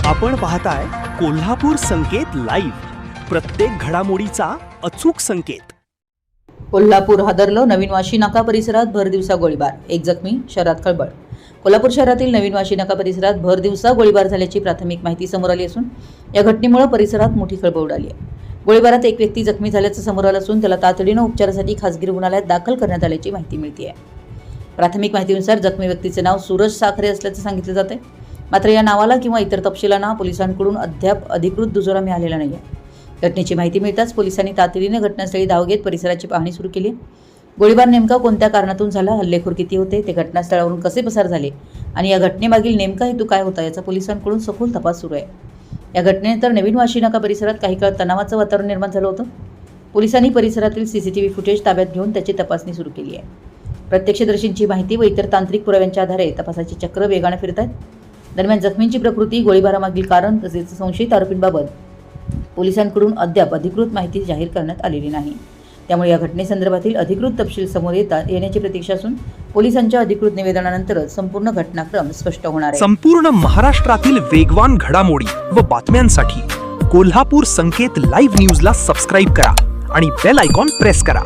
आपण पाहताय कोल्हापूर संकेत लाईव्ह, प्रत्येक घडामोडीचा अचूक संकेत. कोल्हापूर हादरलं. नवीन वाशी नाका परिसरात भर दिवसा गोळीबार, एक जखमी, शहरात खळबळ. कोल्हापूर शहरातील नवीन वाशी नाका परिसरात भर दिवसा गोळीबार झाल्याची प्राथमिक माहिती समोर आली असून या घटनेमुळे परिसरात मोठी खळबळ उडाली आहे. गोळीबारात एक व्यक्ती जखमी झाल्याचं समोर आलं असून त्याला तातडीनं उपचारासाठी खासगी रुग्णालयात दाखल करण्यात आल्याची माहिती मिळते आहे. प्राथमिक माहितीनुसार जखमी व्यक्तीचे नाव सूरज साखरे असल्याचं सांगितलं जाते. मात्र या नावाला किंवा इतर तपशिलांना पोलिसांकडून अद्याप अधिकृत दुजोरा मिळालेला नाही आहे. घटनेची माहिती मिळताच पोलिसांनी तातडीने घटनास्थळी धाव घेत परिसराची पाहणी सुरू केली. गोळीबार नेमका कोणत्या कारणातून झाला, हल्लेखोर किती होते, ते घटनास्थळावरून कसे पसार झाले आणि या घटनेमागील नेमका हेतू काय होता याचा पोलिसांकडून सखोल तपास सुरू आहे. या घटनेनंतर नवीन वाशी नाका परिसरात काही काळ तणावाचं वातावरण निर्माण झालं होतं. पोलिसांनी परिसरातील सीसीटीव्ही फुटेज ताब्यात घेऊन त्याची तपासणी सुरू केली आहे. प्रत्यक्षदर्शींची माहिती व इतर तांत्रिक पुराव्यांच्या आधारे तपासाची चक्र वेगाने फिरत आहेत. दरम्यान जखमींची प्रकृती, गोळीबारामागील कारण तसेच संशयित आरोपींबाबत पोलिसांकडून अद्याप अधिकृत माहिती जाहीर करण्यात आलेली नाही. त्यामुळे या घटनेसंदर्भातील अधिकृत तपशील समोर येण्याची प्रतीक्षा असून पोलिसांच्या अधिकृत निवेदनानंतरच संपूर्ण घटनाक्रम स्पष्ट होणार आहे. संपूर्ण महाराष्ट्रातील वेगवान घडामोडी व बातम्यांसाठी कोल्हापूर संकेत लाईव्ह न्यूजला सबस्क्राईब करा आणि बेल आयकॉन प्रेस करा.